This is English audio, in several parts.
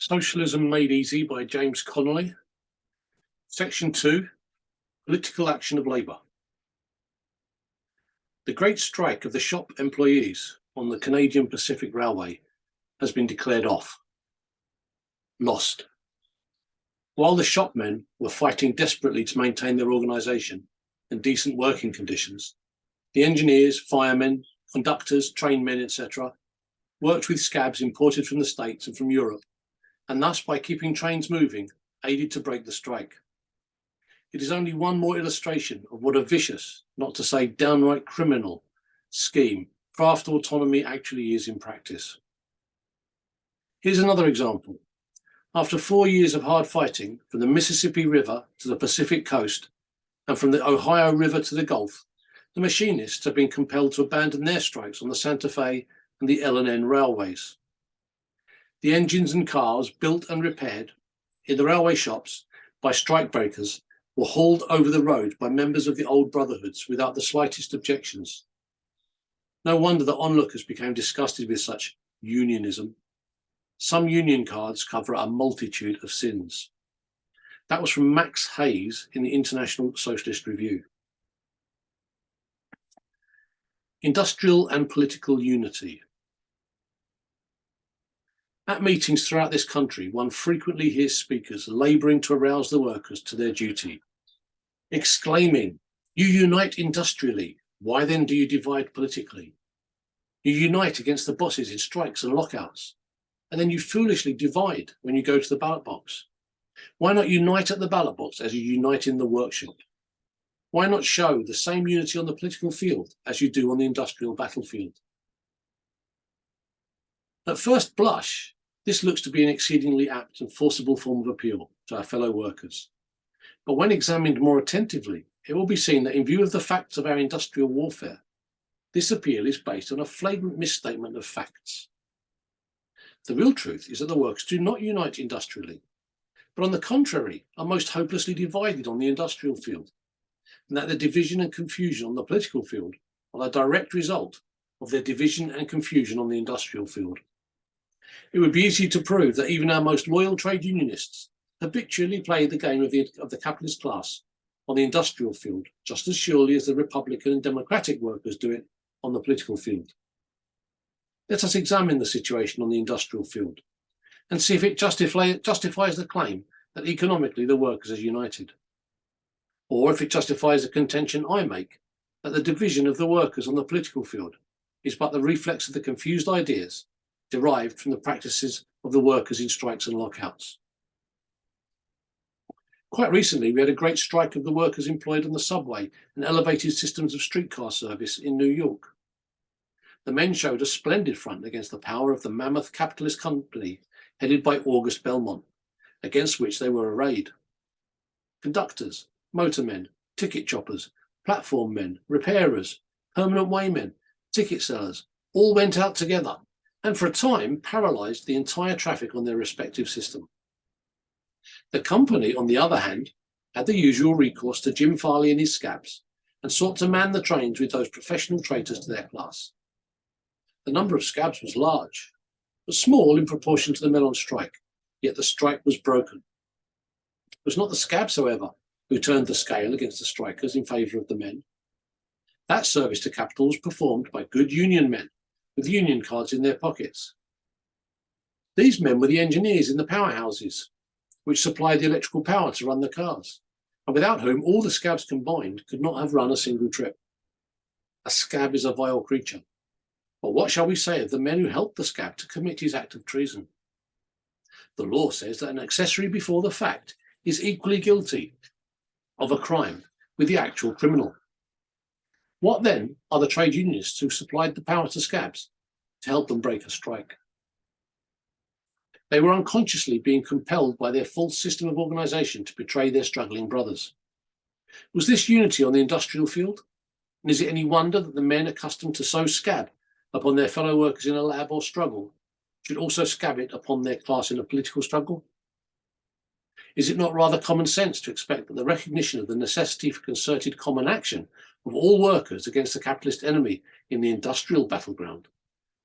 Socialism Made Easy by James Connolly. Section 2, Political Action of Labour. The great strike of the shop employees on the Canadian Pacific Railway has been declared off. Lost. While the shopmen were fighting desperately to maintain their organisation and decent working conditions, the engineers, firemen, conductors, trainmen, etc. worked with scabs imported from the States and from Europe, and thus, by keeping trains moving, aided to break the strike. It is only one more illustration of what a vicious, not to say downright criminal, scheme craft autonomy actually is in practice. Here's another example. After 4 years of hard fighting from the Mississippi River to the Pacific coast and from the Ohio River to the Gulf, the machinists have been compelled to abandon their strikes on the Santa Fe and the L&N railways. The engines and cars built and repaired in the railway shops by strikebreakers were hauled over the road by members of the old brotherhoods without the slightest objections. No wonder that onlookers became disgusted with such unionism. Some union cards cover a multitude of sins. That was from Max Hayes in the International Socialist Review. Industrial and political unity. At meetings throughout this country, one frequently hears speakers labouring to arouse the workers to their duty, exclaiming, "You unite industrially, why then do you divide politically? You unite against the bosses in strikes and lockouts, and then you foolishly divide when you go to the ballot box. Why not unite at the ballot box as you unite in the workshop? Why not show the same unity on the political field as you do on the industrial battlefield?" At first blush, this looks to be an exceedingly apt and forcible form of appeal to our fellow workers. But when examined more attentively, it will be seen that in view of the facts of our industrial warfare, this appeal is based on a flagrant misstatement of facts. The real truth is that the workers do not unite industrially, but on the contrary, are most hopelessly divided on the industrial field, and that the division and confusion on the political field are a direct result of their division and confusion on the industrial field. It would be easy to prove that even our most loyal trade unionists habitually play the game of the capitalist class on the industrial field, just as surely as the Republican and Democratic workers do it on the political field. Let us examine the situation on the industrial field and see if it justifies the claim that economically the workers are united, or if it justifies the contention I make that the division of the workers on the political field is but the reflex of the confused ideas derived from the practices of the workers in strikes and lockouts. Quite recently, we had a great strike of the workers employed on the subway and elevated systems of streetcar service in New York. The men showed a splendid front against the power of the mammoth capitalist company headed by August Belmont, against which they were arrayed. Conductors, motormen, ticket choppers, platform men, repairers, permanent waymen, ticket sellers, all went out together and for a time paralysed the entire traffic on their respective system. The company, on the other hand, had the usual recourse to Jim Farley and his scabs and sought to man the trains with those professional traitors to their class. The number of scabs was large, but small in proportion to the men on strike, yet the strike was broken. It was not the scabs, however, who turned the scale against the strikers in favour of the men. That service to capital was performed by good union men with union cards in their pockets. These men were the engineers in the powerhouses, which supplied the electrical power to run the cars, and without whom all the scabs combined could not have run a single trip. A scab is a vile creature, but what shall we say of the men who helped the scab to commit his act of treason? The law says that an accessory before the fact is equally guilty of a crime with the actual criminal. What then are the trade unionists who supplied the power to scabs to help them break a strike? They were unconsciously being compelled by their false system of organisation to betray their struggling brothers. Was this unity on the industrial field? And is it any wonder that the men accustomed to sow scab upon their fellow workers in a lab or struggle should also scab it upon their class in a political struggle? Is it not rather common sense to expect that the recognition of the necessity for concerted common action of all workers against the capitalist enemy in the industrial battleground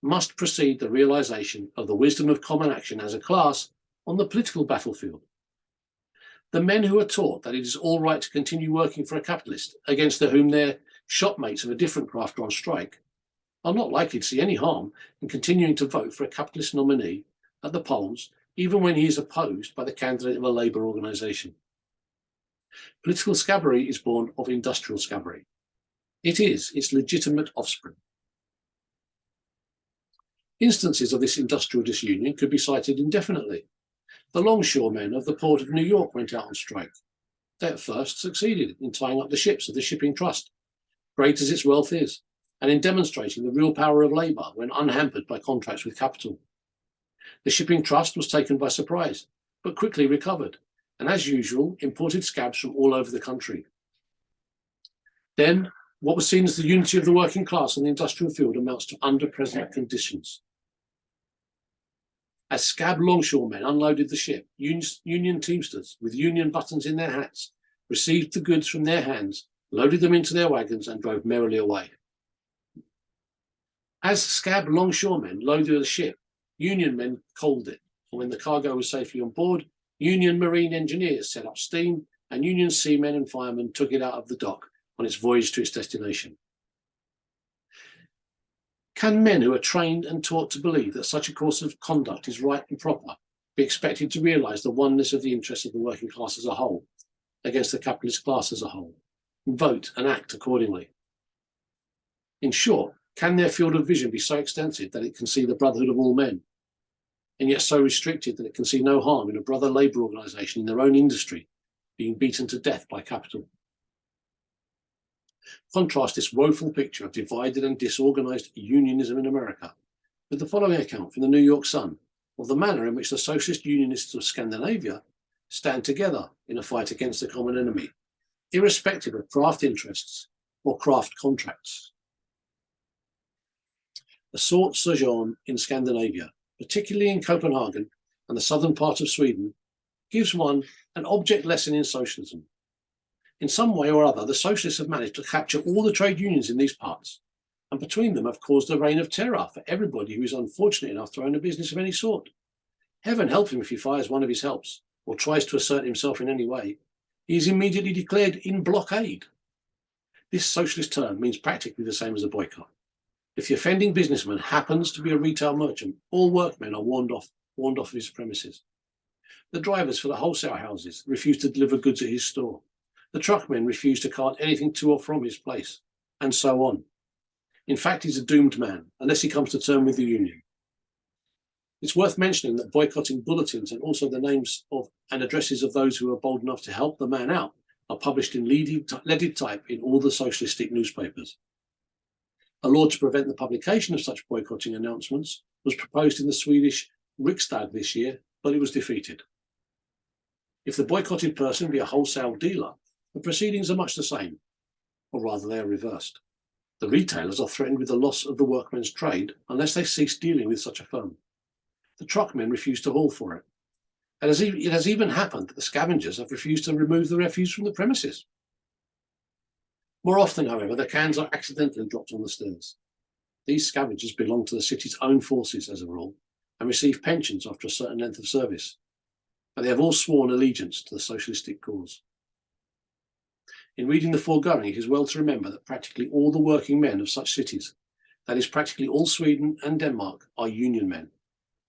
must precede the realisation of the wisdom of common action as a class on the political battlefield. The men who are taught that it is all right to continue working for a capitalist against whom their shopmates of a different craft are on strike are not likely to see any harm in continuing to vote for a capitalist nominee at the polls, even when he is opposed by the candidate of a labour organisation. Political scabbery is born of industrial scabbery. It is its legitimate offspring. Instances of this industrial disunion could be cited indefinitely. The longshoremen of the port of New York went out on strike. They at first succeeded in tying up the ships of the shipping trust, great as its wealth is, and in demonstrating the real power of labour when unhampered by contracts with capital. The shipping trust was taken by surprise, but quickly recovered, and as usual, imported scabs from all over the country. Then, what was seen as the unity of the working class on the industrial field amounts to under present conditions. As scab longshoremen unloaded the ship, union teamsters with union buttons in their hats received the goods from their hands, loaded them into their wagons, and drove merrily away. As scab longshoremen loaded the ship, union men coaled it, and when the cargo was safely on board, union marine engineers set up steam, and union seamen and firemen took it out of the dock on its voyage to its destination. Can men who are trained and taught to believe that such a course of conduct is right and proper be expected to realise the oneness of the interests of the working class as a whole against the capitalist class as a whole, and vote and act accordingly? In short, can their field of vision be so extensive that it can see the brotherhood of all men, and yet so restricted that it can see no harm in a brother labour organisation in their own industry being beaten to death by capital? Contrast this woeful picture of divided and disorganised unionism in America with the following account from the New York Sun of the manner in which the socialist unionists of Scandinavia stand together in a fight against the common enemy, irrespective of craft interests or craft contracts. A short sojourn in Scandinavia, particularly in Copenhagen and the southern part of Sweden, gives one an object lesson in socialism. In some way or other, the socialists have managed to capture all the trade unions in these parts, and between them have caused a reign of terror for everybody who is unfortunate enough to own a business of any sort. Heaven help him if he fires one of his helps or tries to assert himself in any way. He is immediately declared in blockade. This socialist term means practically the same as a boycott. If the offending businessman happens to be a retail merchant, all workmen are warned off of his premises. The drivers for the wholesale houses refuse to deliver goods at his store. The truckmen refuse to cart anything to or from his place, and so on. In fact, he's a doomed man, unless he comes to terms with the union. It's worth mentioning that boycotting bulletins and also the names of and addresses of those who are bold enough to help the man out are published in leaded type in all the socialistic newspapers. A law to prevent the publication of such boycotting announcements was proposed in the Swedish Riksdag this year, but it was defeated. If the boycotted person be a wholesale dealer, the proceedings are much the same, or rather they are reversed. The retailers are threatened with the loss of the workmen's trade unless they cease dealing with such a firm. The truckmen refuse to haul for it. It has even happened that the scavengers have refused to remove the refuse from the premises. More often, however, the cans are accidentally dropped on the stairs. These scavengers belong to the city's own forces as a rule and receive pensions after a certain length of service, but they have all sworn allegiance to the socialistic cause. In reading the foregoing, it is well to remember that practically all the working men of such cities, that is practically all Sweden and Denmark, are union men,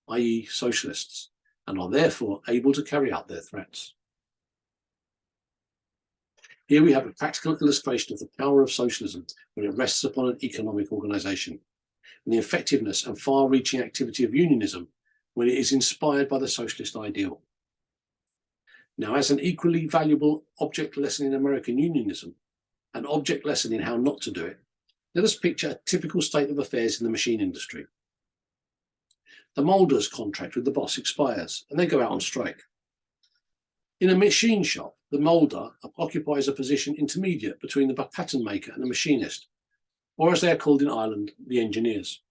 i.e. socialists, and are therefore able to carry out their threats. Here we have a practical illustration of the power of socialism when it rests upon an economic organisation, and the effectiveness and far-reaching activity of unionism when it is inspired by the socialist ideal. Now, as an equally valuable object lesson in American unionism, an object lesson in how not to do it, let us picture a typical state of affairs in the machine industry. The moulder's contract with the boss expires and they go out on strike. In a machine shop, the moulder occupies a position intermediate between the pattern maker and the machinist, or as they are called in Ireland, the engineers.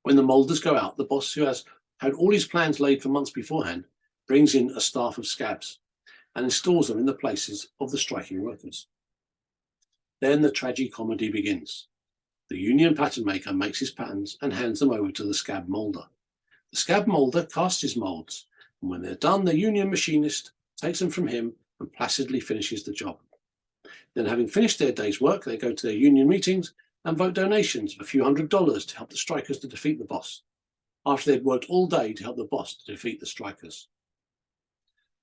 When the moulders go out, the boss, who has had all his plans laid for months beforehand, brings in a staff of scabs and installs them in the places of the striking workers. Then the tragicomedy begins. The union pattern maker makes his patterns and hands them over to the scab moulder. The scab moulder casts his moulds, And when they're done, the union machinist takes them from him and placidly finishes the job. Then, having finished their day's work, they go to their union meetings and vote donations of a few $100s to help the strikers to defeat the boss, after they'd worked all day to help the boss to defeat the strikers.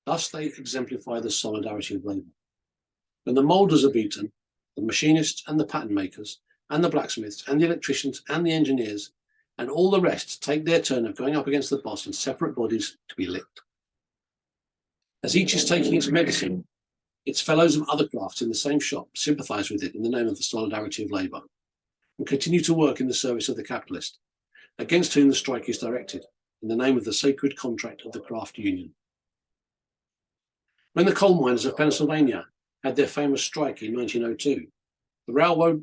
Thus, they exemplify the solidarity of labour. When the moulders are beaten, the machinists and the pattern makers and the blacksmiths and the electricians and the engineers and all the rest take their turn of going up against the boss in separate bodies to be licked. As each is taking its medicine, its fellows of other crafts in the same shop sympathise with it in the name of the solidarity of labour and continue to work in the service of the capitalist, against whom the strike is directed, in the name of the sacred contract of the craft union. When the coal miners of Pennsylvania had their famous strike in 1902, the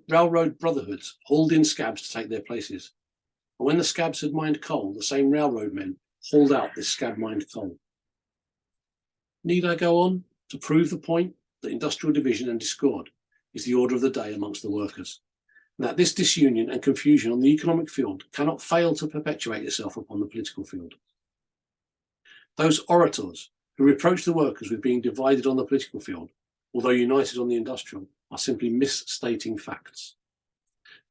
railroad brotherhoods hauled in scabs to take their places. And when the scabs had mined coal, the same railroad men hauled out this scab-mined coal. Need I go on to prove the point that industrial division and discord is the order of the day amongst the workers, and that this disunion and confusion on the economic field cannot fail to perpetuate itself upon the political field? Those orators who reproach the workers with being divided on the political field, although united on the industrial, are simply misstating facts.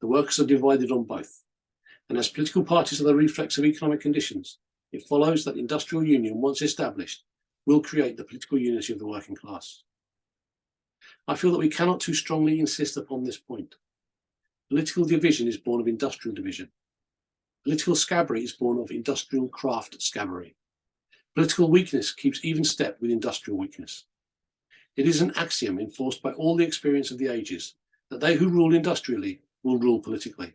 The workers are divided on both, and as political parties are the reflex of economic conditions, it follows that industrial union, once established, will create the political unity of the working class. I feel that we cannot too strongly insist upon this point. Political division is born of industrial division. Political scabbery is born of industrial craft scabbery. Political weakness keeps even step with industrial weakness. It is an axiom enforced by all the experience of the ages that they who rule industrially will rule politically,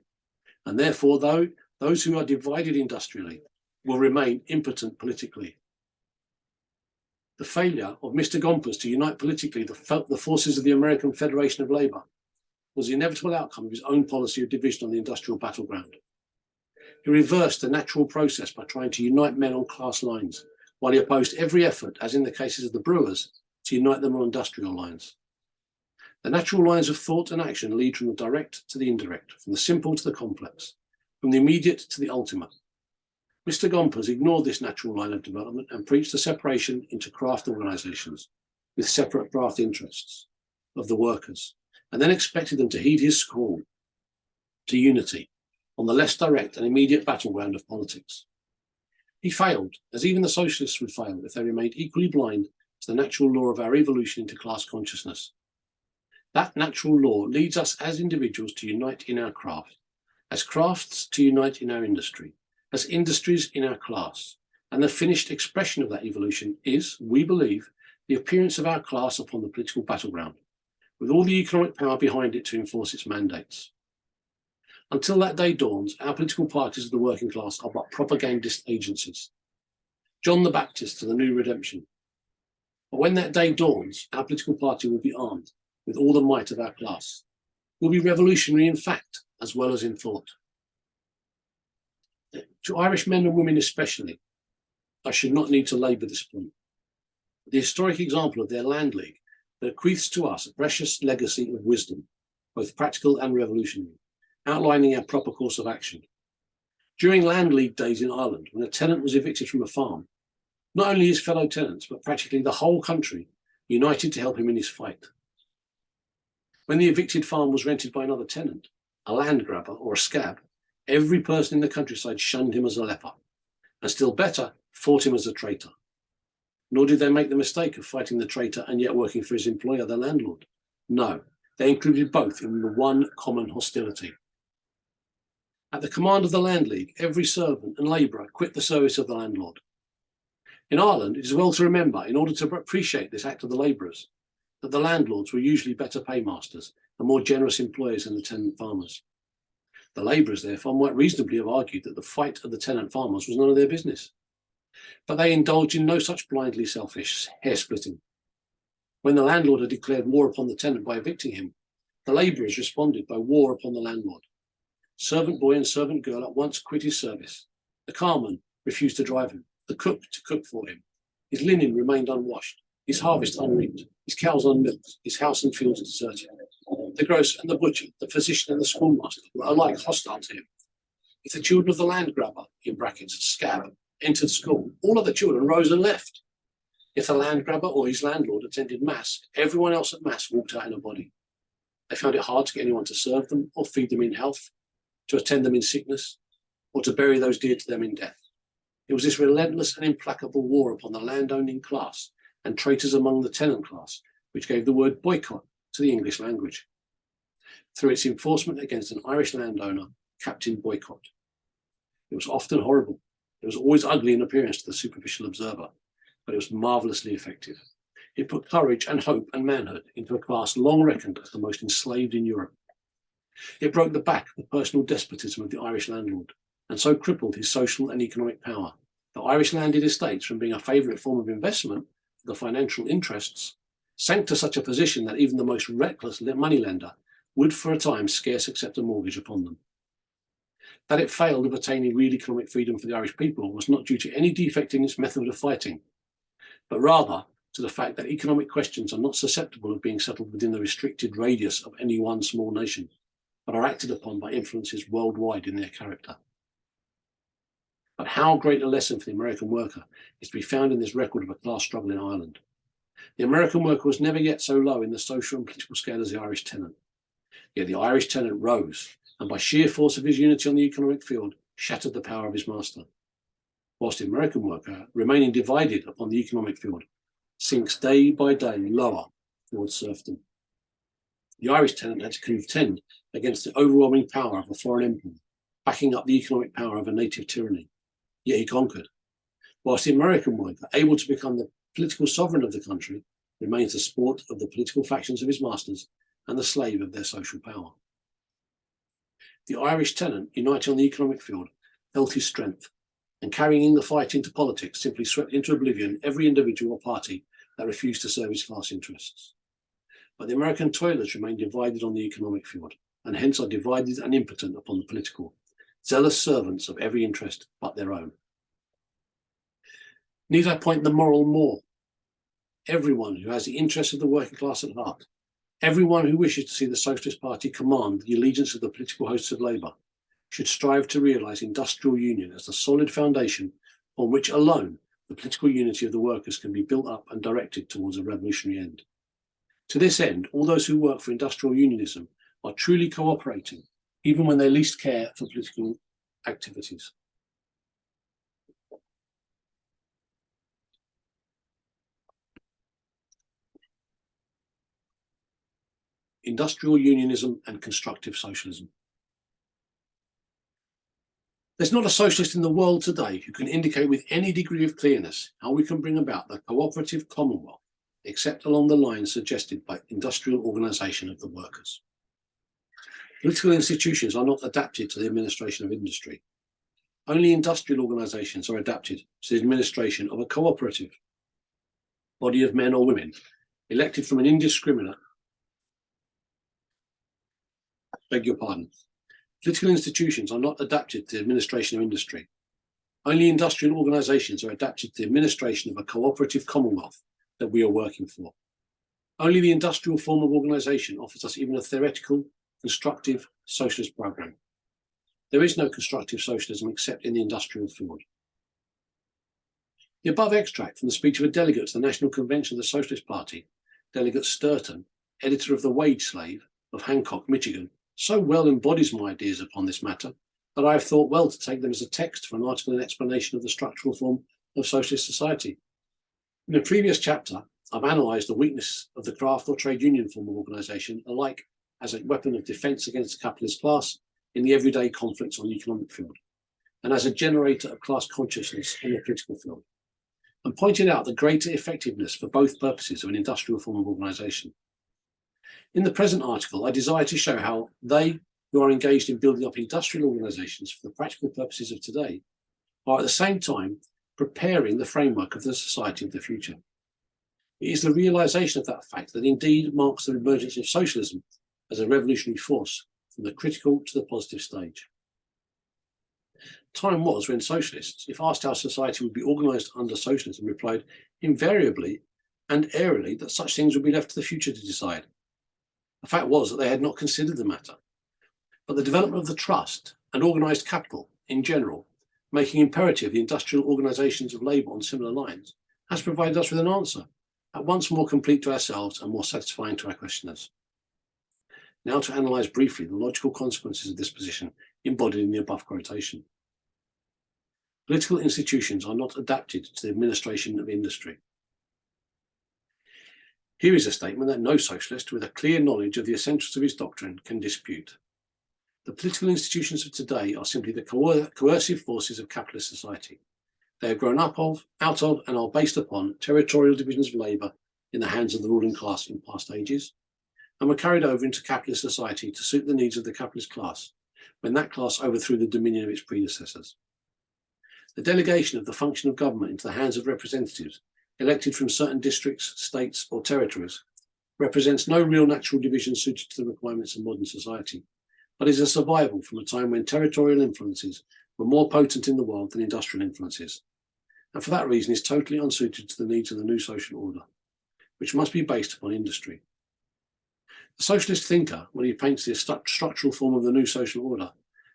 and therefore those who are divided industrially will remain impotent politically. The failure of Mr. Gompers to unite politically the forces of the American Federation of Labour was the inevitable outcome of his own policy of division on the industrial battleground. He reversed the natural process by trying to unite men on class lines, while he opposed every effort, as in the cases of the brewers, to unite them on industrial lines. The natural lines of thought and action lead from the direct to the indirect, from the simple to the complex, from the immediate to the ultimate. Mr. Gompers ignored this natural line of development and preached the separation into craft organisations with separate craft interests of the workers, and then expected them to heed his call to unity on the less direct and immediate battleground of politics. He failed, as even the socialists would fail if they remained equally blind to the natural law of our evolution into class consciousness. That natural law leads us as individuals to unite in our craft, as crafts to unite in our industry, as industries in our class, and the finished expression of that evolution is, we believe, the appearance of our class upon the political battleground, with all the economic power behind it to enforce its mandates. Until that day dawns, our political parties of the working class are but propagandist agencies. John the Baptist to the new redemption. But when that day dawns, our political party will be armed with all the might of our class. Will be revolutionary in fact, as well as in thought. To Irish men and women especially, I should not need to labour this point. The historic example of their Land League bequeaths to us a precious legacy of wisdom, both practical and revolutionary, outlining our proper course of action. During Land League days in Ireland, when a tenant was evicted from a farm, not only his fellow tenants, but practically the whole country united to help him in his fight. When the evicted farm was rented by another tenant, a land grabber or a scab, every person in the countryside shunned him as a leper, and still better, fought him as a traitor. Nor did they make the mistake of fighting the traitor and yet working for his employer, the landlord. No, they included both in the one common hostility. At the command of the Land League, every servant and labourer quit the service of the landlord. In Ireland, it is well to remember, in order to appreciate this act of the labourers, that the landlords were usually better paymasters and more generous employers than the tenant farmers. The labourers, therefore, might reasonably have argued that the fight of the tenant farmers was none of their business. But they indulged in no such blindly selfish hair-splitting. When the landlord had declared war upon the tenant by evicting him, the labourers responded by war upon the landlord. Servant boy and servant girl at once quit his service. The carman refused to drive him, the cook to cook for him. His linen remained unwashed, his harvest unreaped, his cows unmilked, his house and fields deserted. The grocer and the butcher, the physician and the schoolmaster were alike hostile to him. If the children of the land grabber, in brackets, scab, entered school, all other children rose and left. If the land grabber or his landlord attended mass, everyone else at mass walked out in a body. They found it hard to get anyone to serve them or feed them in health, to attend them in sickness, or to bury those dear to them in death. It was this relentless and implacable war upon the land-owning class and traitors among the tenant class which gave the word boycott to the English language, through its enforcement against an Irish landowner, Captain Boycott. It was often horrible. It was always ugly in appearance to the superficial observer, but it was marvellously effective. It put courage and hope and manhood into a class long reckoned as the most enslaved in Europe. It broke the back of the personal despotism of the Irish landlord, and so crippled his social and economic power. The Irish landed estates, from being a favourite form of investment for the financial interests, sank to such a position that even the most reckless moneylender would for a time scarce accept a mortgage upon them. That it failed of attaining real economic freedom for the Irish people was not due to any defect in its method of fighting, but rather to the fact that economic questions are not susceptible of being settled within the restricted radius of any one small nation, but are acted upon by influences worldwide in their character. But how great a lesson for the American worker is to be found in this record of a class struggle in Ireland. The American worker was never yet so low in the social and political scale as the Irish tenant. Yet the Irish tenant rose, and by sheer force of his unity on the economic field, shattered the power of his master. Whilst the American worker, remaining divided upon the economic field, sinks day by day lower towards serfdom. The Irish tenant had to contend against the overwhelming power of a foreign empire, backing up the economic power of a native tyranny. Yet he conquered. Whilst the American worker, able to become the political sovereign of the country, remains the sport of the political factions of his masters and the slave of their social power. The Irish tenant, united on the economic field, felt his strength, and carrying the fight into politics, simply swept into oblivion every individual or party that refused to serve his class interests. But the American toilers remained divided on the economic field, and hence are divided and impotent upon the political, zealous servants of every interest but their own. Need I point the moral more? Everyone who has the interests of the working class at heart, everyone who wishes to see the Socialist Party command the allegiance of the political hosts of Labour, should strive to realise industrial union as the solid foundation on which alone the political unity of the workers can be built up and directed towards a revolutionary end. To this end, all those who work for industrial unionism are truly cooperating, even when they least care for political activities. Industrial unionism and constructive socialism. There's not a socialist in the world today who can indicate with any degree of clearness how we can bring about the cooperative commonwealth, except along the lines suggested by industrial organisation of the workers. Political institutions are not adapted to the administration of industry. Only industrial organisations are adapted to the administration of a cooperative body of men or women, elected from an indiscriminate, Political institutions are not adapted to the administration of industry. Only industrial organisations are adapted to the administration of a cooperative commonwealth that we are working for. Only the industrial form of organisation offers us even a theoretical, constructive socialist programme. There is no constructive socialism except in the industrial field. The above extract from the speech of a delegate to the National Convention of the Socialist Party, Delegate Sturton, editor of The Wage Slave of Hancock, Michigan, so well embodies my ideas upon this matter that I have thought well to take them as a text for an article and explanation of the structural form of socialist society. In a previous chapter, I've analysed the weakness of the craft or trade union form of organisation alike as a weapon of defence against the capitalist class in the everyday conflicts on the economic field, and as a generator of class consciousness in the political field, and pointed out the greater effectiveness for both purposes of an industrial form of organisation. In the present article, I desire to show how they who are engaged in building up industrial organisations for the practical purposes of today are at the same time preparing the framework of the society of the future. It is the realisation of that fact that indeed marks the emergence of socialism as a revolutionary force from the critical to the positive stage. Time was when socialists, if asked how society would be organised under socialism, replied invariably and airily that such things would be left to the future to decide. The fact was that they had not considered the matter. But the development of the trust and organised capital in general making imperative the industrial organisations of labour on similar lines, has provided us with an answer, at once more complete to ourselves and more satisfying to our questioners. Now to analyse briefly the logical consequences of this position embodied in the above quotation. Political institutions are not adapted to the administration of industry. Here is a statement that no socialist with a clear knowledge of the essentials of his doctrine can dispute. The political institutions of today are simply the coercive forces of capitalist society. They have grown out of and are based upon territorial divisions of labour in the hands of the ruling class in past ages, and were carried over into capitalist society to suit the needs of the capitalist class, when that class overthrew the dominion of its predecessors. The delegation of the function of government into the hands of representatives elected from certain districts, states, or territories represents no real natural division suited to the requirements of modern society, but is a survival from a time when territorial influences were more potent in the world than industrial influences, and for that reason is totally unsuited to the needs of the new social order, which must be based upon industry. The socialist thinker, when he paints the structural form of the new social order,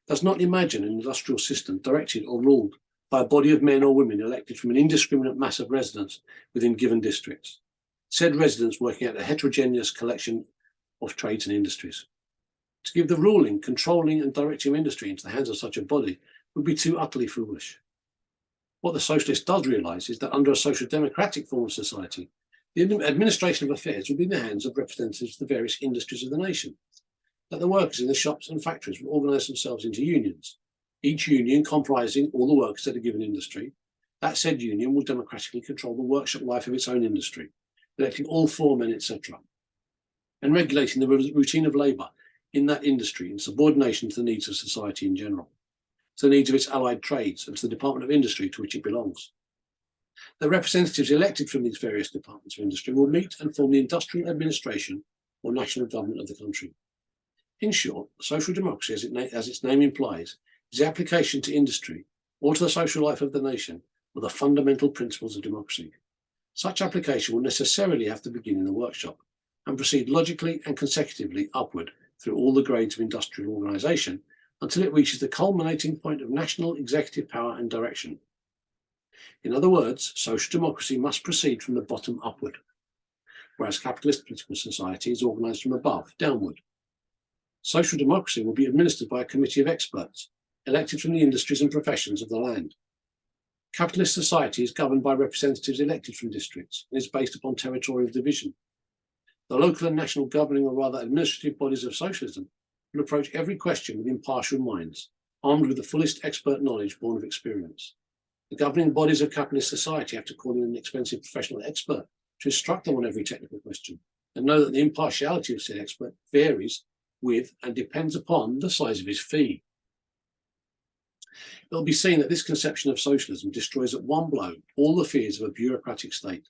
does not imagine an industrial system directed or ruled by a body of men or women elected from an indiscriminate mass of residents within given districts, said residents working at a heterogeneous collection of trades and industries. To give the ruling, controlling and directing of industry into the hands of such a body would be too utterly foolish. What the socialist does realise is that under a social democratic form of society, the administration of affairs would be in the hands of representatives of the various industries of the nation, that the workers in the shops and factories would organise themselves into unions, each union comprising all the workers at a given industry. That said union will democratically control the workshop life of its own industry, electing all foremen, etc., and regulating the routine of labour in that industry in subordination to the needs of society in general, to the needs of its allied trades and to the department of industry to which it belongs. The representatives elected from these various departments of industry will meet and form the industrial administration or national government of the country. In short, social democracy, as its name implies, is the application to industry or to the social life of the nation of the fundamental principles of democracy. Such application will necessarily have to begin in the workshop and proceed logically and consecutively upward through all the grades of industrial organisation until it reaches the culminating point of national executive power and direction. In other words, social democracy must proceed from the bottom upward, whereas capitalist political society is organised from above downward. Social democracy will be administered by a committee of experts, elected from the industries and professions of the land. Capitalist society is governed by representatives elected from districts and is based upon territorial division. The local and national governing, or rather administrative bodies of socialism will approach every question with impartial minds, armed with the fullest expert knowledge born of experience. The governing bodies of capitalist society have to call in an expensive professional expert to instruct them on every technical question, and know that the impartiality of said expert varies with and depends upon the size of his fee. It will be seen that this conception of socialism destroys at one blow all the fears of a bureaucratic state,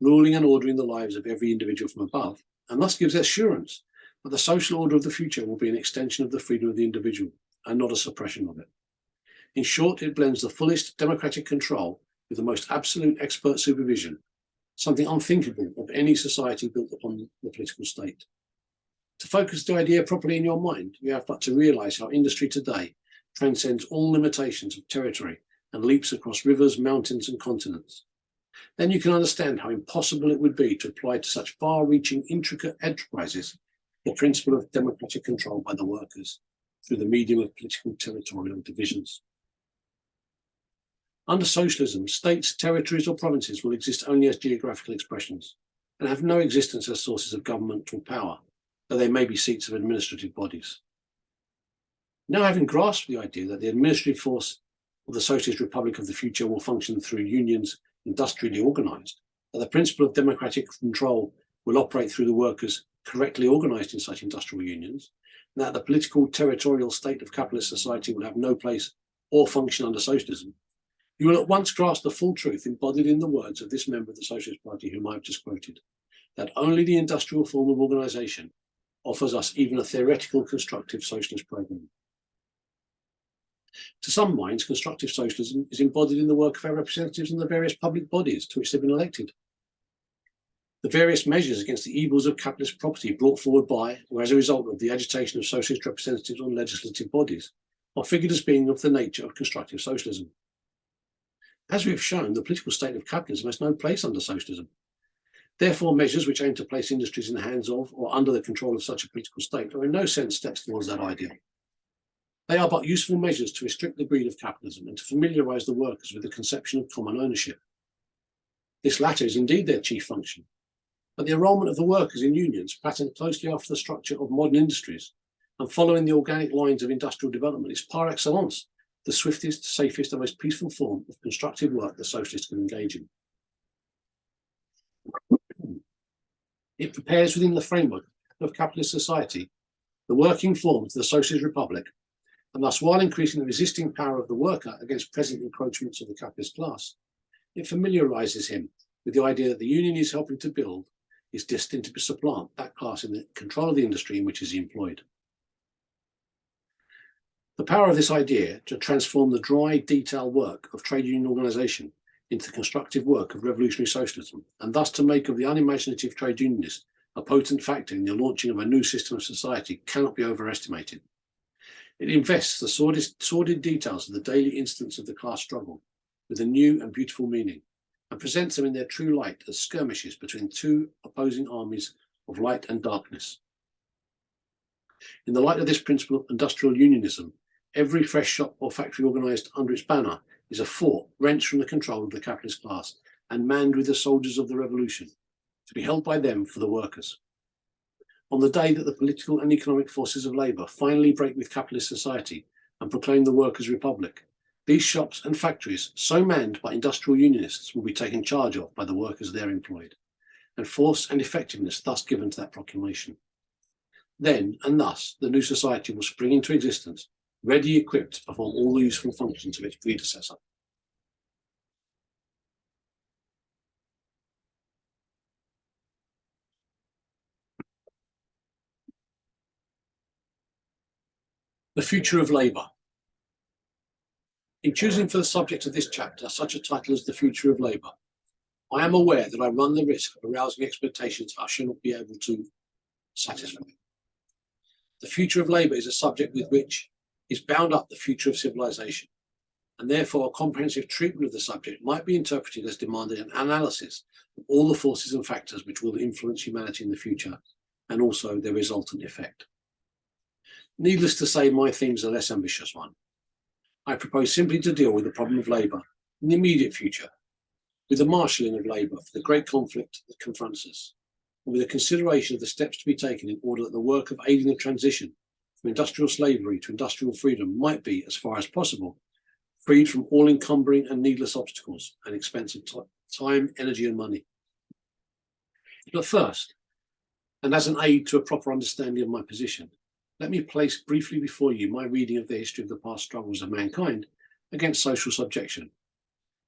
ruling and ordering the lives of every individual from above, and thus gives assurance that the social order of the future will be an extension of the freedom of the individual and not a suppression of it. In short, it blends the fullest democratic control with the most absolute expert supervision, something unthinkable of any society built upon the political state. To focus the idea properly in your mind, you have but to realise how industry today transcends all limitations of territory and leaps across rivers, mountains and continents. Then you can understand how impossible it would be to apply to such far-reaching, intricate enterprises the principle of democratic control by the workers through the medium of political territorial divisions. Under socialism, states, territories or provinces will exist only as geographical expressions and have no existence as sources of governmental power, though they may be seats of administrative bodies. Now, having grasped the idea that the administrative force of the Socialist Republic of the future will function through unions industrially organised, that the principle of democratic control will operate through the workers correctly organised in such industrial unions, and that the political territorial state of capitalist society will have no place or function under socialism, you will at once grasp the full truth embodied in the words of this member of the Socialist Party whom I have just quoted, that only the industrial form of organisation offers us even a theoretical constructive socialist programme. To some minds, constructive socialism is embodied in the work of our representatives in the various public bodies to which they've been elected. The various measures against the evils of capitalist property brought forward by, or as a result of the agitation of socialist representatives on legislative bodies, are figured as being of the nature of constructive socialism. As we have shown, the political state of capitalism has no place under socialism. Therefore, measures which aim to place industries in the hands of or under the control of such a political state are in no sense steps towards that ideal. They are but useful measures to restrict the greed of capitalism and to familiarise the workers with the conception of common ownership. This latter is indeed their chief function, but the enrolment of the workers in unions, patterned closely after the structure of modern industries and following the organic lines of industrial development, is par excellence the swiftest, safest and most peaceful form of constructive work the socialists can engage in. It prepares within the framework of capitalist society the working forms of the Socialist Republic, and thus, while increasing the resisting power of the worker against present encroachments of the capitalist class, it familiarises him with the idea that the union he is helping to build is destined to supplant that class in the control of the industry in which he is employed. The power of this idea to transform the dry, detailed work of trade union organisation into the constructive work of revolutionary socialism, and thus to make of the unimaginative trade unionist a potent factor in the launching of a new system of society, cannot be overestimated. It invests the sordid details of the daily incidents of the class struggle with a new and beautiful meaning, and presents them in their true light as skirmishes between two opposing armies of light and darkness. In the light of this principle of industrial unionism, every fresh shop or factory organised under its banner is a fort wrenched from the control of the capitalist class and manned with the soldiers of the revolution, to be held by them for the workers. On the day that the political and economic forces of labour finally break with capitalist society and proclaim the workers' republic, these shops and factories, so manned by industrial unionists, will be taken charge of by the workers there employed, and force and effectiveness thus given to that proclamation. Then, and thus, the new society will spring into existence, ready equipped to perform all the useful functions of its predecessor. The future of labour. In choosing for the subject of this chapter such a title as The Future of Labour, I am aware that I run the risk of arousing expectations I shall not be able to satisfy. The future of labour is a subject with which is bound up the future of civilization, and therefore a comprehensive treatment of the subject might be interpreted as demanding an analysis of all the forces and factors which will influence humanity in the future, and also their resultant effect. Needless to say, my theme is a less ambitious one. I propose simply to deal with the problem of labour in the immediate future, with the marshalling of labour for the great conflict that confronts us, and with a consideration of the steps to be taken in order that the work of aiding the transition from industrial slavery to industrial freedom might be, as far as possible, freed from all encumbering and needless obstacles and expensive time, energy and money. But first, and as an aid to a proper understanding of my position, let me place briefly before you my reading of the history of the past struggles of mankind against social subjection,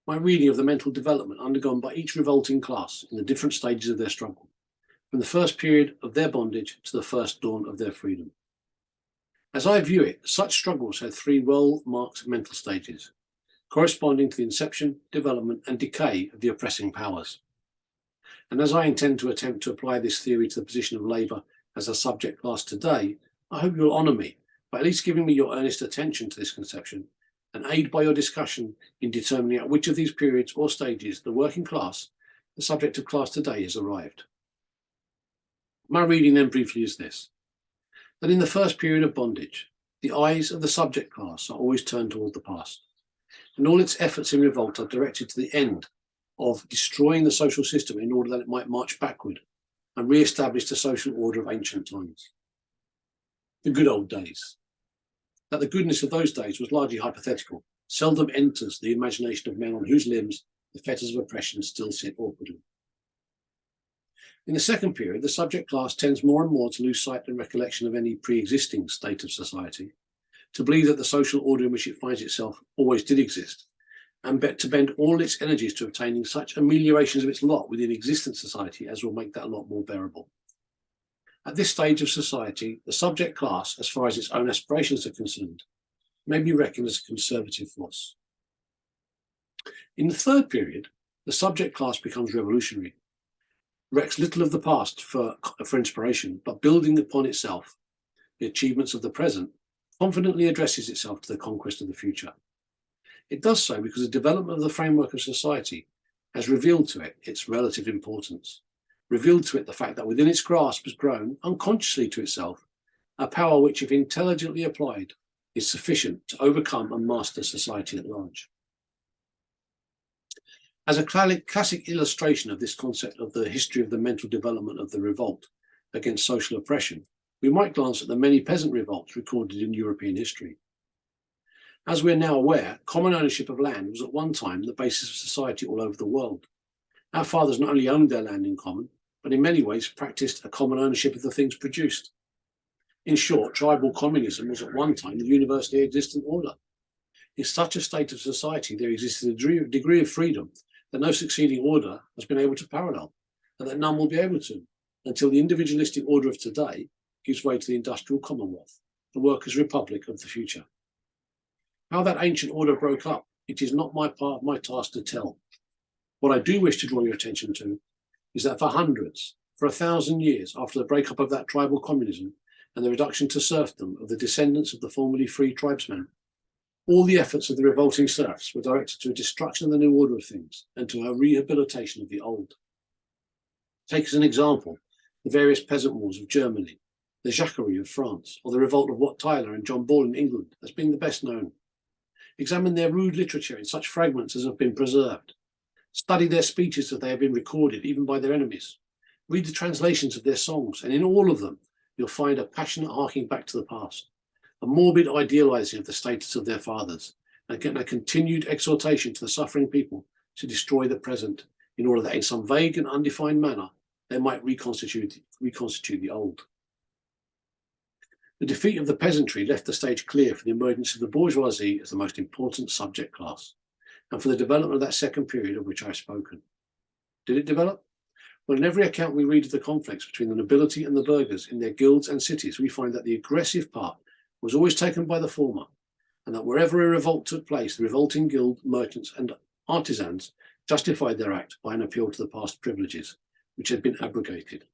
my reading of the mental development undergone by each revolting class in the different stages of their struggle, from the first period of their bondage to the first dawn of their freedom. As I view it, such struggles had three well-marked mental stages, corresponding to the inception, development, and decay of the oppressing powers. And as I intend to attempt to apply this theory to the position of labour as a subject class today, I hope you'll honour me by at least giving me your earnest attention to this conception and aid by your discussion in determining at which of these periods or stages the working class, the subject of class today, has arrived. My reading then briefly is this: that in the first period of bondage, the eyes of the subject class are always turned toward the past, and all its efforts in revolt are directed to the end of destroying the social system in order that it might march backward and re-establish the social order of ancient times. The good old days. That the goodness of those days was largely hypothetical, seldom enters the imagination of men on whose limbs the fetters of oppression still sit awkwardly. In the second period, the subject class tends more and more to lose sight and recollection of any pre-existing state of society, to believe that the social order in which it finds itself always did exist, and to bend all its energies to obtaining such ameliorations of its lot within existent society as will make that lot more bearable. At this stage of society, the subject class, as far as its own aspirations are concerned, may be reckoned as a conservative force. In the third period, the subject class becomes revolutionary, recks little of the past for inspiration, but building upon itself the achievements of the present, confidently addresses itself to the conquest of the future. It does so because the development of the framework of society has revealed to it its relative importance, revealed to it the fact that within its grasp has grown, unconsciously to itself, a power which, if intelligently applied, is sufficient to overcome and master society at large. As a classic illustration of this concept of the history of the mental development of the revolt against social oppression, we might glance at the many peasant revolts recorded in European history. As we're now aware, common ownership of land was at one time the basis of society all over the world. Our fathers not only owned their land in common, but in many ways practiced a common ownership of the things produced. In short, tribal communism was at one time the universally existent order. In such a state of society, there existed a degree of freedom that no succeeding order has been able to parallel, and that none will be able to, until the individualistic order of today gives way to the industrial commonwealth, the workers' republic of the future. How that ancient order broke up, it is not my task to tell. What I do wish to draw your attention to is that for hundreds, for 1,000 years after the breakup of that tribal communism and the reduction to serfdom of the descendants of the formerly free tribesmen, all the efforts of the revolting serfs were directed to a destruction of the new order of things and to a rehabilitation of the old. Take as an example the various peasant wars of Germany, the Jacquerie of France, or the revolt of Wat Tyler and John Ball in England as being the best known. Examine their rude literature in such fragments as have been preserved. Study their speeches as they have been recorded, even by their enemies. Read the translations of their songs, and in all of them, you'll find a passionate harking back to the past, a morbid idealizing of the status of their fathers, and a continued exhortation to the suffering people to destroy the present in order that in some vague and undefined manner, they might reconstitute the old. The defeat of the peasantry left the stage clear for the emergence of the bourgeoisie as the most important subject class, and for the development of that second period of which I've spoken. Did it develop? Well, in every account we read of the conflicts between the nobility and the burghers in their guilds and cities, we find that the aggressive part was always taken by the former, and that wherever a revolt took place, the revolting guild, merchants and artisans justified their act by an appeal to the past privileges, which had been abrogated,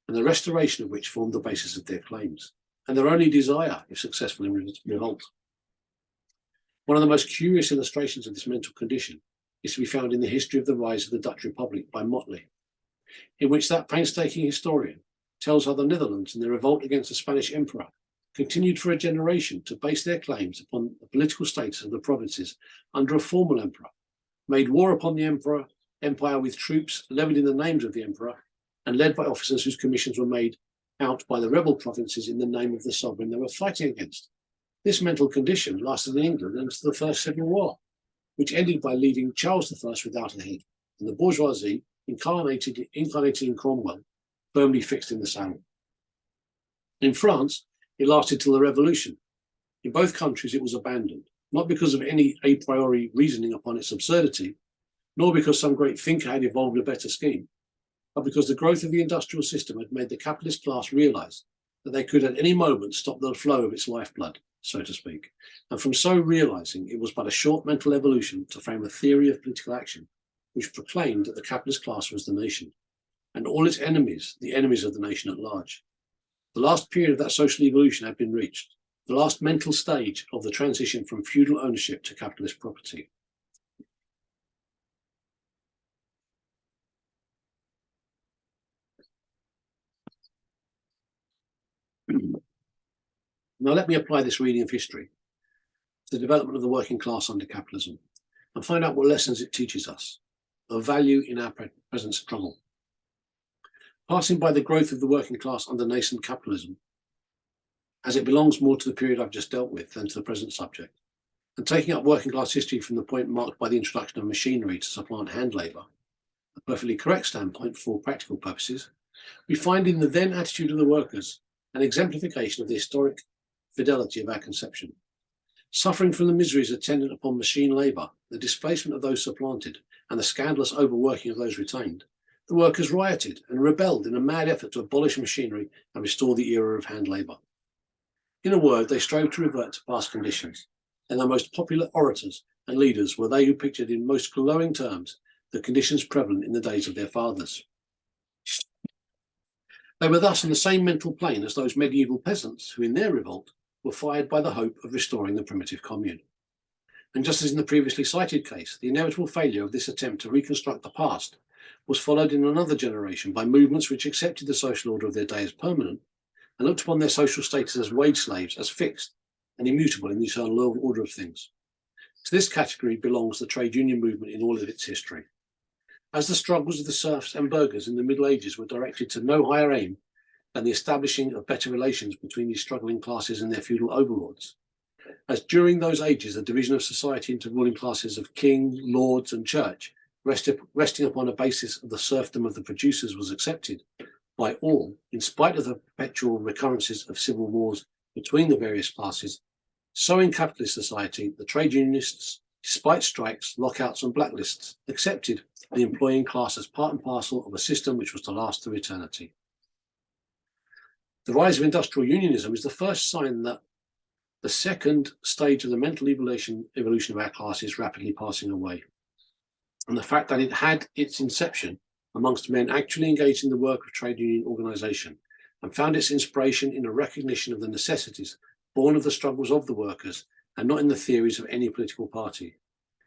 and the restoration of which formed the basis of their claims, and their only desire, if successful in revolt. One of the most curious illustrations of this mental condition is to be found in the history of the rise of the Dutch Republic by Motley, in which that painstaking historian tells how the Netherlands, in their revolt against the Spanish emperor, continued for a generation to base their claims upon the political status of the provinces under a formal emperor, made war upon the empire with troops levied in the names of the emperor, and led by officers whose commissions were made out by the rebel provinces in the name of the sovereign they were fighting against. This mental condition lasted in England until the First Civil War, which ended by leaving Charles I without a head, and the bourgeoisie, incarnated in Cromwell, firmly fixed in the saddle. In France, it lasted till the Revolution. In both countries, it was abandoned, not because of any a priori reasoning upon its absurdity, nor because some great thinker had evolved a better scheme, but because the growth of the industrial system had made the capitalist class realize that they could at any moment stop the flow of its lifeblood, so to speak, and from so realizing it was but a short mental evolution to frame a theory of political action which proclaimed that the capitalist class was the nation, and all its enemies, the enemies of the nation at large. The last period of that social evolution had been reached, the last mental stage of the transition from feudal ownership to capitalist property. Now let me apply this reading of history to the development of the working class under capitalism and find out what lessons it teaches us of value in our present struggle. Passing by the growth of the working class under nascent capitalism, as it belongs more to the period I've just dealt with than to the present subject, and taking up working class history from the point marked by the introduction of machinery to supplant hand labour, a perfectly correct standpoint for all practical purposes, we find in the then attitude of the workers an exemplification of the historic fidelity of our conception. Suffering from the miseries attendant upon machine labour, the displacement of those supplanted, and the scandalous overworking of those retained, the workers rioted and rebelled in a mad effort to abolish machinery and restore the era of hand labour. In a word, they strove to revert to past conditions, and their most popular orators and leaders were they who pictured in most glowing terms the conditions prevalent in the days of their fathers. They were thus in the same mental plane as those medieval peasants who, in their revolt, were fired by the hope of restoring the primitive commune. And just as in the previously cited case, the inevitable failure of this attempt to reconstruct the past was followed in another generation by movements which accepted the social order of their day as permanent and looked upon their social status as wage slaves as fixed and immutable in the eternal order of things. To this category belongs the trade union movement in all of its history. As the struggles of the serfs and burghers in the Middle Ages were directed to no higher aim than the establishing of better relations between these struggling classes and their feudal overlords, as during those ages the division of society into ruling classes of king, lords and church, resting upon a basis of the serfdom of the producers, was accepted by all, in spite of the perpetual recurrences of civil wars between the various classes, so in capitalist society the trade unionists, despite strikes, lockouts and blacklists, accepted the employing class as part and parcel of a system which was to last through eternity. The rise of industrial unionism is the first sign that the second stage of the mental evolution of our class is rapidly passing away. And the fact that it had its inception amongst men actually engaged in the work of trade union organisation and found its inspiration in a recognition of the necessities born of the struggles of the workers and not in the theories of any political party.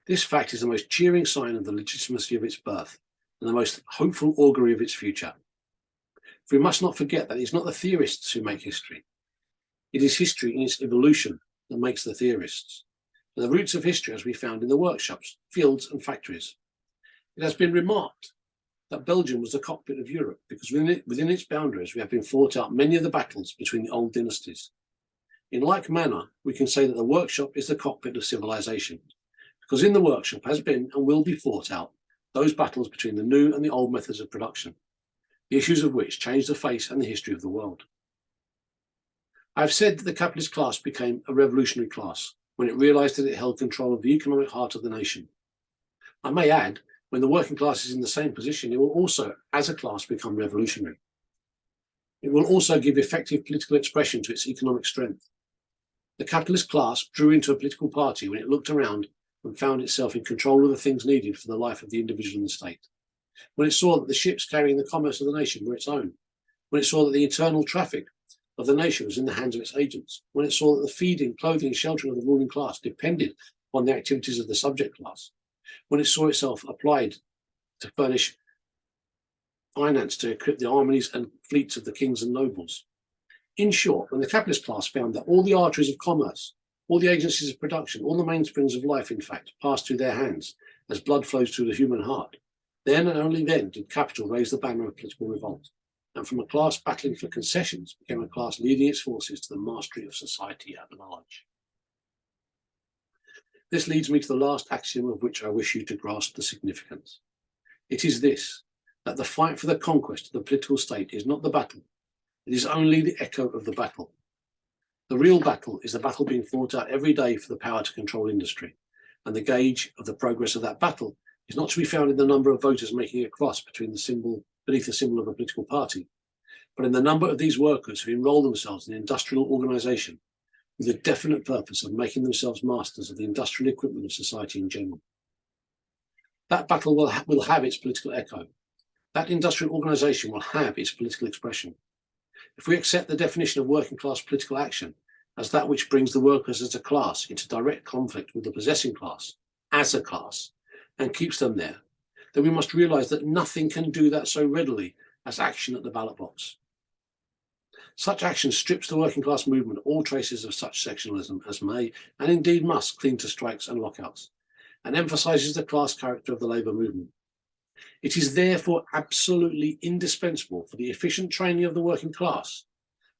This fact is the most cheering sign of the legitimacy of its birth and the most hopeful augury of its future. For we must not forget that it is not the theorists who make history. It is history in its evolution that makes the theorists. And the roots of history as we found in the workshops, fields and factories. It has been remarked that Belgium was the cockpit of Europe because within its boundaries we have been fought out many of the battles between the old dynasties. In like manner, we can say that the workshop is the cockpit of civilization, because in the workshop has been and will be fought out those battles between the new and the old methods of production, the issues of which changed the face and the history of the world. I have said that the capitalist class became a revolutionary class when it realized that it held control of the economic heart of the nation. I may add, when the working class is in the same position, it will also, as a class, become revolutionary. It will also give effective political expression to its economic strength. The capitalist class drew into a political party when it looked around and found itself in control of the things needed for the life of the individual and the state. When it saw that the ships carrying the commerce of the nation were its own. When it saw that the internal traffic of the nation was in the hands of its agents. When it saw that the feeding, clothing and sheltering of the ruling class depended upon the activities of the subject class. When it saw itself applied to furnish finance to equip the armies and fleets of the kings and nobles. In short, when the capitalist class found that all the arteries of commerce, all the agencies of production, all the mainsprings of life, in fact, passed through their hands as blood flows through the human heart, then and only then did capital raise the banner of political revolt, and from a class battling for concessions became a class leading its forces to the mastery of society at large. This leads me to the last axiom of which I wish you to grasp the significance. It is this, that the fight for the conquest of the political state is not the battle. It is only the echo of the battle. The real battle is the battle being fought out every day for the power to control industry, and the gauge of the progress of that battle is not to be found in the number of voters making a cross beneath the symbol of a political party, but in the number of these workers who enroll themselves in industrial organisation with a definite purpose of making themselves masters of the industrial equipment of society in general. That battle will have its political echo. That industrial organisation will have its political expression. If we accept the definition of working class political action as that which brings the workers as a class into direct conflict with the possessing class as a class and keeps them there, then we must realise that nothing can do that so readily as action at the ballot box. Such action strips the working class movement of all traces of such sectionalism as may, and indeed must, cling to strikes and lockouts, and emphasises the class character of the labour movement. It is therefore absolutely indispensable for the efficient training of the working class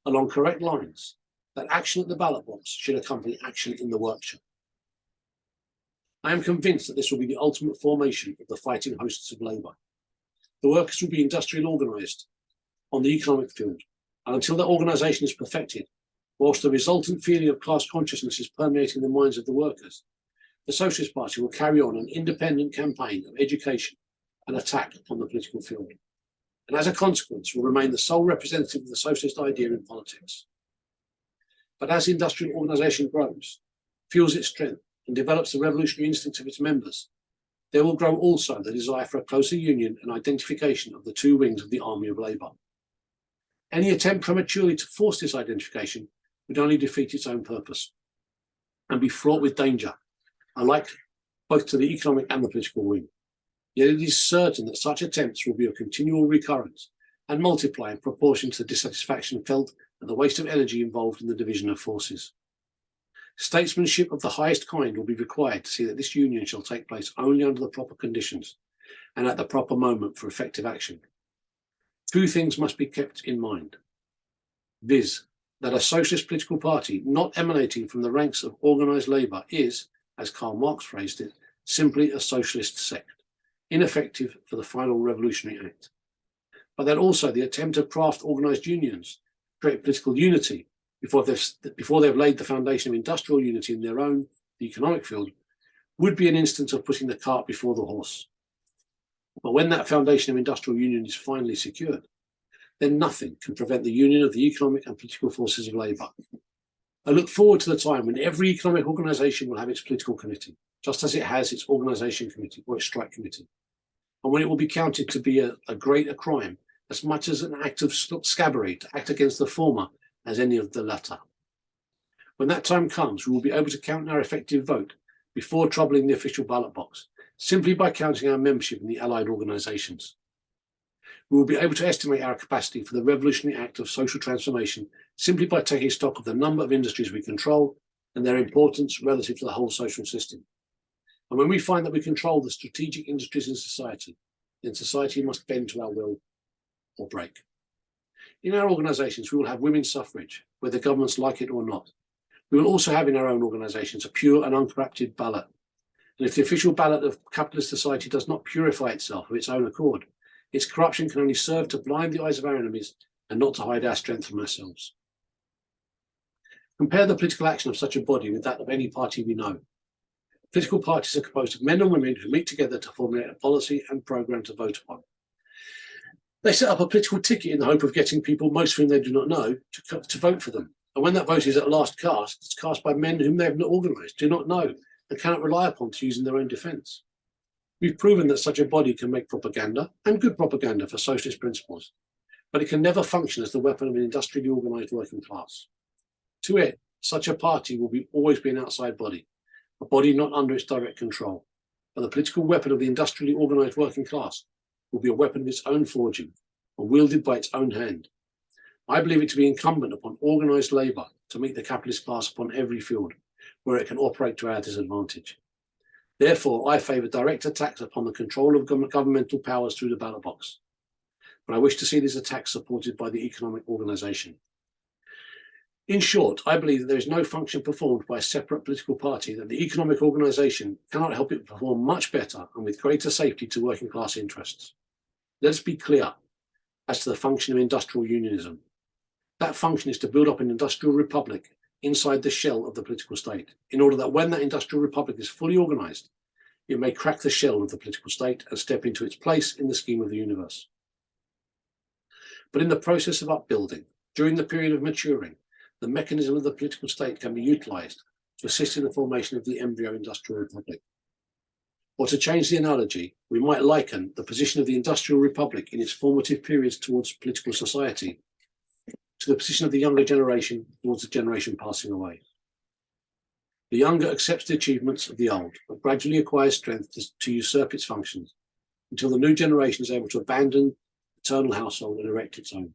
along correct lines that action at the ballot box should accompany action in the workshop. I am convinced that this will be the ultimate formation of the fighting hosts of labour. The workers will be industrially organised on the economic field, and until that organisation is perfected, whilst the resultant feeling of class consciousness is permeating the minds of the workers, the Socialist Party will carry on an independent campaign of education and attack upon the political field, and as a consequence will remain the sole representative of the socialist idea in politics. But as industrial organisation grows, fuels its strength, and develops the revolutionary instincts of its members, there will grow also the desire for a closer union and identification of the two wings of the army of labour. Any attempt prematurely to force this identification would only defeat its own purpose and be fraught with danger, alike both to the economic and the political wing. Yet it is certain that such attempts will be of continual recurrence and multiply in proportion to the dissatisfaction felt and the waste of energy involved in the division of forces. Statesmanship of the highest kind will be required to see that this union shall take place only under the proper conditions and at the proper moment for effective action. Two things must be kept in mind, viz., that a socialist political party not emanating from the ranks of organised labour is, as Karl Marx phrased it, simply a socialist sect, ineffective for the final revolutionary act. But that also the attempt to craft organised unions, create political unity, before they've laid the foundation of industrial unity in their own, the economic field, would be an instance of putting the cart before the horse. But when that foundation of industrial union is finally secured, then nothing can prevent the union of the economic and political forces of labour. I look forward to the time when every economic organisation will have its political committee, just as it has its organisation committee or its strike committee, and when it will be counted to be a greater crime, as much as an act of scabbery to act against the former as any of the latter. When that time comes, we will be able to count our effective vote before troubling the official ballot box, simply by counting our membership in the allied organisations. We will be able to estimate our capacity for the revolutionary act of social transformation simply by taking stock of the number of industries we control and their importance relative to the whole social system. And when we find that we control the strategic industries in society, then society must bend to our will or break. In our organisations, we will have women's suffrage, whether governments like it or not. We will also have in our own organisations a pure and uncorrupted ballot. And if the official ballot of capitalist society does not purify itself of its own accord, its corruption can only serve to blind the eyes of our enemies and not to hide our strength from ourselves. Compare the political action of such a body with that of any party we know. Political parties are composed of men and women who meet together to formulate a policy and programme to vote upon. They set up a political ticket in the hope of getting people, most of whom they do not know, to vote for them. And when that vote is at last cast, it's cast by men whom they have not organised, do not know, and cannot rely upon to use in their own defence. We've proven that such a body can make propaganda, and good propaganda for socialist principles, but it can never function as the weapon of an industrially organised working class. To it, such a party will always be an outside body, a body not under its direct control, but the political weapon of the industrially organised working class will be a weapon of its own forging, and wielded by its own hand. I believe it to be incumbent upon organised labour to meet the capitalist class upon every field where it can operate to our disadvantage. Therefore, I favour direct attacks upon the control of governmental powers through the ballot box. But I wish to see these attacks supported by the economic organisation. In short, I believe that there is no function performed by a separate political party that the economic organisation cannot help it perform much better and with greater safety to working class interests. Let us be clear as to the function of industrial unionism. That function is to build up an industrial republic inside the shell of the political state, in order that when that industrial republic is fully organised, it may crack the shell of the political state and step into its place in the scheme of the universe. But in the process of upbuilding, during the period of maturing, the mechanism of the political state can be utilised to assist in the formation of the embryo industrial republic. Or to change the analogy, we might liken the position of the industrial republic in its formative periods towards political society to the position of the younger generation towards the generation passing away. The younger accepts the achievements of the old, but gradually acquires strength to usurp its functions until the new generation is able to abandon the paternal household and erect its own.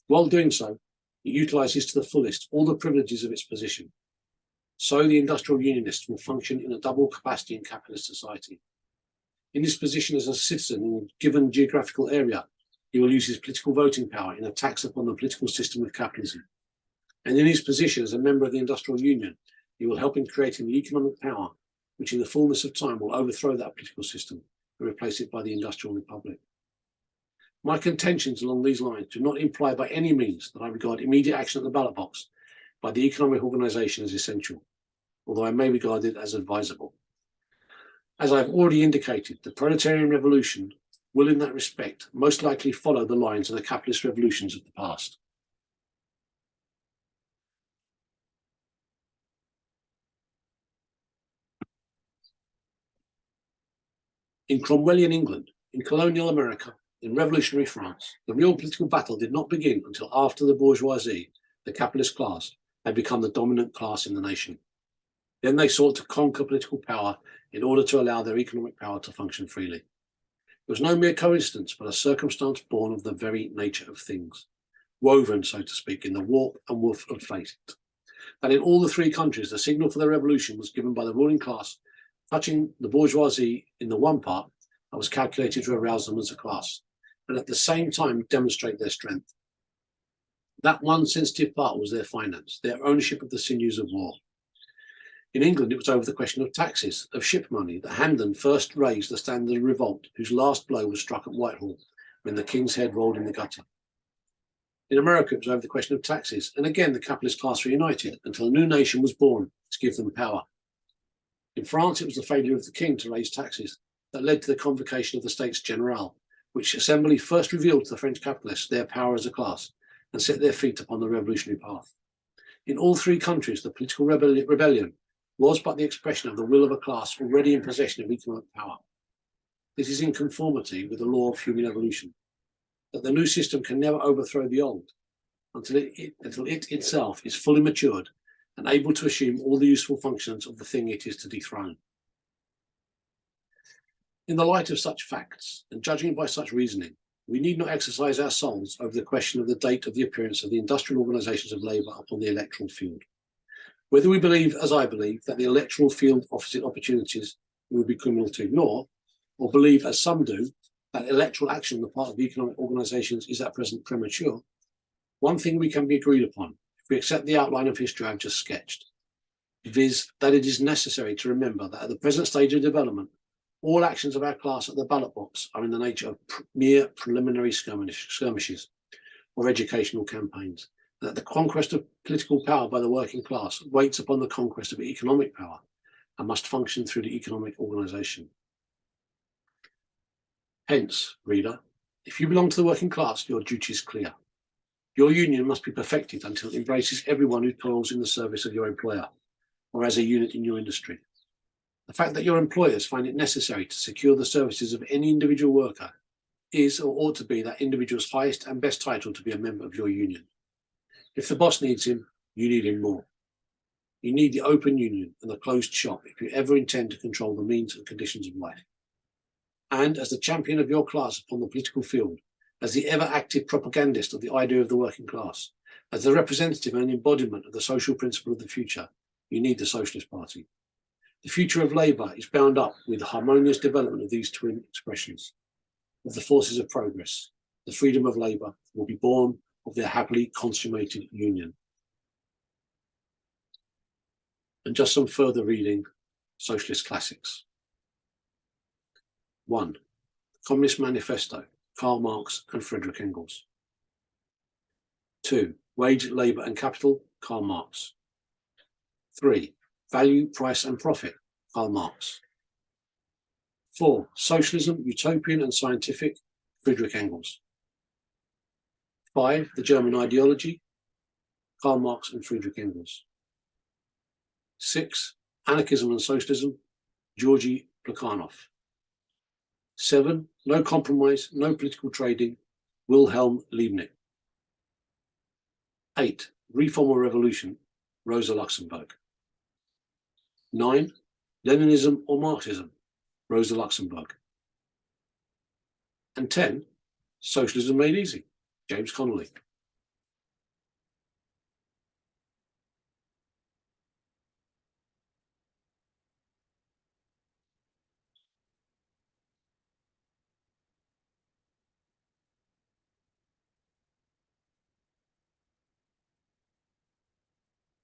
While doing so, it utilises to the fullest all the privileges of its position. So the industrial unionists will function in a double capacity in capitalist society. In his position as a citizen in a given geographical area, he will use his political voting power in attacks upon the political system of capitalism. And in his position as a member of the industrial union, he will help in creating the economic power, which in the fullness of time will overthrow that political system and replace it by the industrial republic. My contentions along these lines do not imply by any means that I regard immediate action at the ballot box by the economic organisation as essential, although I may regard it as advisable. As I have already indicated, the proletarian revolution will in that respect most likely follow the lines of the capitalist revolutions of the past. In Cromwellian England, in colonial America, in revolutionary France, the real political battle did not begin until after the bourgeoisie, the capitalist class, had become the dominant class in the nation. Then they sought to conquer political power in order to allow their economic power to function freely. It was no mere coincidence, but a circumstance born of the very nature of things, woven, so to speak, in the warp and woof of fate. That in all the three countries, the signal for the revolution was given by the ruling class, touching the bourgeoisie in the one part that was calculated to arouse them as a class, and at the same time demonstrate their strength. That one sensitive part was their finance, their ownership of the sinews of war. In England, it was over the question of taxes, of ship money, that Hampden first raised the standard of revolt, whose last blow was struck at Whitehall when the King's head rolled in the gutter. In America, it was over the question of taxes, and again the capitalist class reunited until a new nation was born to give them power. In France, it was the failure of the king to raise taxes that led to the convocation of the States General, which assembly first revealed to the French capitalists their power as a class and set their feet upon the revolutionary path. In all three countries, the political rebellion was but the expression of the will of a class already in possession of economic power. This is in conformity with the law of human evolution, that the new system can never overthrow the old until it itself is fully matured and able to assume all the useful functions of the thing it is to dethrone. In the light of such facts, and judging by such reasoning, we need not exercise our souls over the question of the date of the appearance of the industrial organisations of labour upon the electoral field. Whether we believe, as I believe, that the electoral field offers it opportunities it would be criminal to ignore, or believe, as some do, that electoral action on the part of economic organisations is at present premature, one thing we can be agreed upon, if we accept the outline of history I've just sketched, viz. That it is necessary to remember that at the present stage of development, all actions of our class at the ballot box are in the nature of mere preliminary skirmishes or educational campaigns, and that the conquest of political power by the working class waits upon the conquest of economic power and must function through the economic organisation. Hence, reader, if you belong to the working class, your duty is clear. Your union must be perfected until it embraces everyone who toils in the service of your employer or as a unit in your industry. The fact that your employers find it necessary to secure the services of any individual worker is or ought to be that individual's highest and best title to be a member of your union. If the boss needs him, you need him more. You need the open union and the closed shop if you ever intend to control the means and conditions of life. And as the champion of your class upon the political field, as the ever-active propagandist of the idea of the working class, as the representative and embodiment of the social principle of the future, you need the Socialist Party. The future of labour is bound up with the harmonious development of these twin expressions, of the forces of progress. The freedom of labour will be born of their happily consummated union. And just some further reading, Socialist classics. 1. The Communist Manifesto, Karl Marx and Frederick Engels. 2. Wage, Labour and Capital, Karl Marx. 3. Value, Price and Profit, Karl Marx. 4. Socialism, Utopian and Scientific, Frederick Engels. 5. The German Ideology, Karl Marx and Friedrich Engels. 6. Anarchism and Socialism, Georgy Plekhanov. 7. No Compromise, No Political Trading, Wilhelm Liebknecht. 8. Reform or Revolution, Rosa Luxemburg. 9. Leninism or Marxism, Rosa Luxemburg. And 10. Socialism Made Easy, James Connolly.